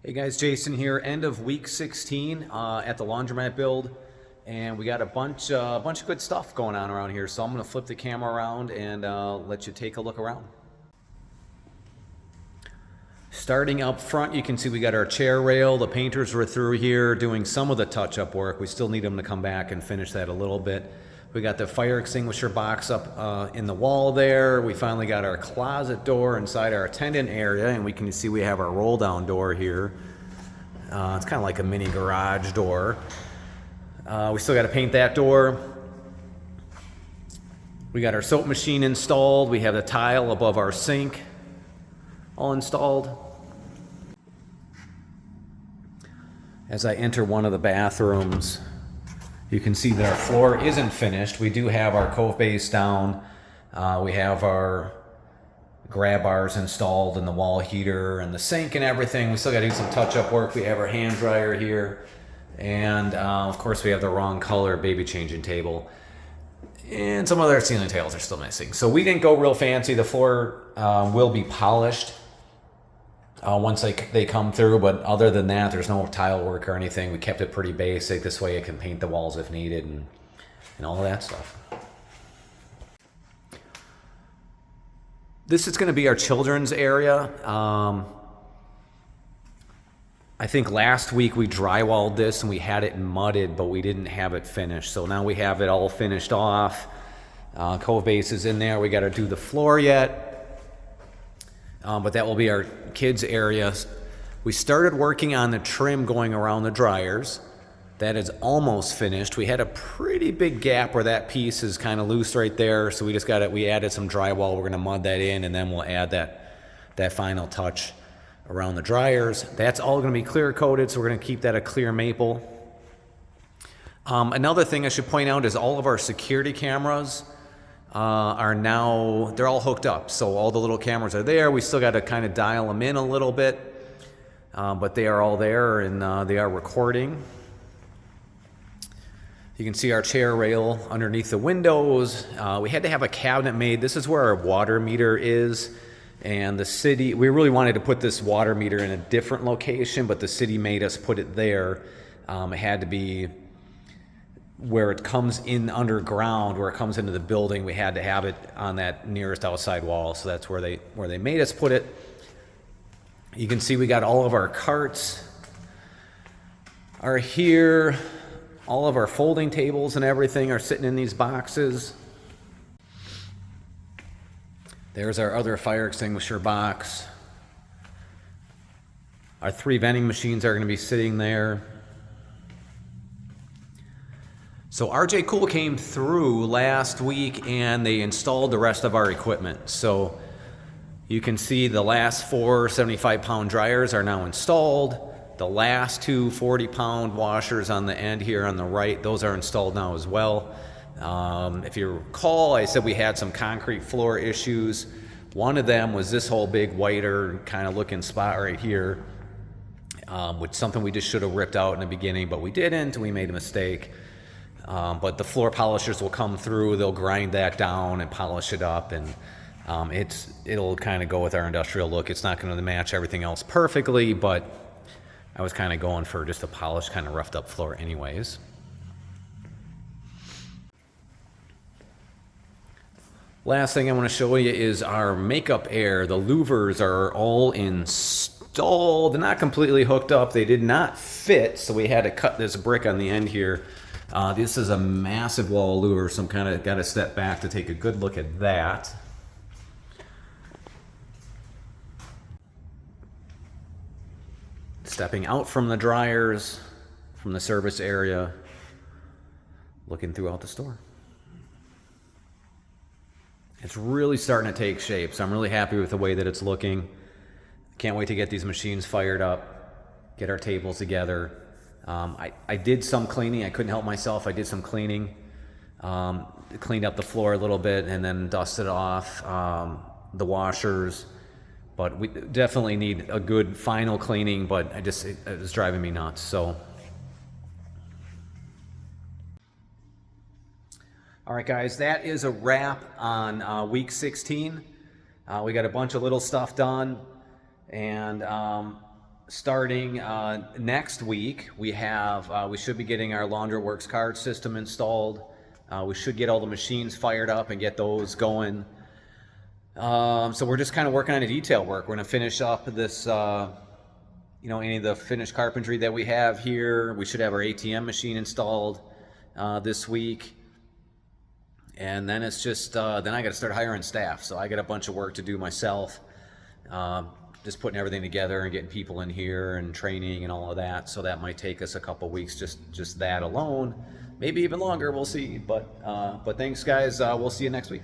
Hey guys, Jason here. End of week 16 at the Laundromat build, and we got a bunch of good stuff going on around here. So I'm going to flip the camera around and let you take a look around. Starting up front, you can see we got our chair rail. The painters were through here doing some of the touch-up work. We still need them to come back and finish that a little bit. We got the fire extinguisher box up in the wall there. We finally got our closet door inside our attendant area, and we can see we have our roll-down door here. It's kind of like a mini garage door. We still got to paint that door. We got our soap machine installed. We have the tile above our sink all installed. As I enter one of the bathrooms, you can see that our floor isn't finished. We do have our cove base down. We have our grab bars installed and the wall heater and the sink and everything. We still got to do some touch-up work. We have our hand dryer here. And of course we have the wrong color baby changing table. And some other ceiling tiles are still missing. So we didn't go real fancy. The floor will be polished once they come through, but other than that, there's no tile work or anything. We kept it pretty basic. This way it can paint the walls if needed and all of that stuff. This is going to be our children's area. I think last week we drywalled this and we had it mudded, but we didn't have it finished. So now we have it all finished off. Cove base is in there. We got to do the floor yet. But that will be our kids' area. We started working on the trim going around the dryers. That is almost finished. We had a pretty big gap where that piece is kind of loose right there. So we added some drywall. We're going to mud that in, and then we'll add that final touch around the dryers. That's all going to be clear coated, so we're going to keep that a clear maple. Another thing I should point out is all of our security cameras are now, they're all hooked up. So all the little cameras are there. We still got to kind of dial them in a little bit, but they are all there and they are recording. You can see our chair rail underneath the windows. We had to have a cabinet made. This is where our water meter is. And the city, we really wanted to put this water meter in a different location, but the city made us put it there. It had to be where it comes in underground, where it comes into the building. We had to have it on that nearest outside wall. So that's where they made us put it. You can see we got all of our carts are here. All of our folding tables and everything are sitting in these boxes. There's our other fire extinguisher box. Our 3 vending machines are going to be sitting there. So RJ Cool came through last week and they installed the rest of our equipment. So you can see the last 4 75-pound dryers are now installed. The last 2 40-pound washers on the end here on the right, those are installed now as well. If you recall, I said we had some concrete floor issues. One of them was this whole big whiter kind of looking spot right here, which something we just should have ripped out in the beginning, but we didn't. We made a mistake. But the floor polishers will come through. They'll grind that down and polish it up, and it'll kind of go with our industrial look. It's not going to match everything else perfectly, but I was kind of going for just a polished, kind of roughed up floor anyways. Last thing I want to show you is our makeup air. The louvers are all installed. They're not completely hooked up. They did not fit, so we had to cut this brick on the end here. This is a massive wall louver, so I'm kind of got to step back to take a good look at that. Stepping out from the dryers, from the service area, looking throughout the store. It's really starting to take shape, so I'm really happy with the way that it's looking. Can't wait to get these machines fired up, get our tables together. I did some cleaning. I couldn't help myself. I did some cleaning. Cleaned up the floor a little bit and then dusted off the washers. But we definitely need a good final cleaning, but it was driving me nuts. So, all right, guys, that is a wrap on week 16. We got a bunch of little stuff done, and Starting next week, we should be getting our LaundroWorks card system installed. We should get all the machines fired up and get those going. So we're just kind of working on the detail work. We're going to finish up this, any of the finished carpentry that we have here. We should have our ATM machine installed this week. And then it's just, then I got to start hiring staff. So I got a bunch of work to do myself. Just putting everything together and getting people in here and training and all of that. So that might take us a couple weeks, just that alone. Maybe even longer, we'll see. But thanks, guys. We'll see you next week.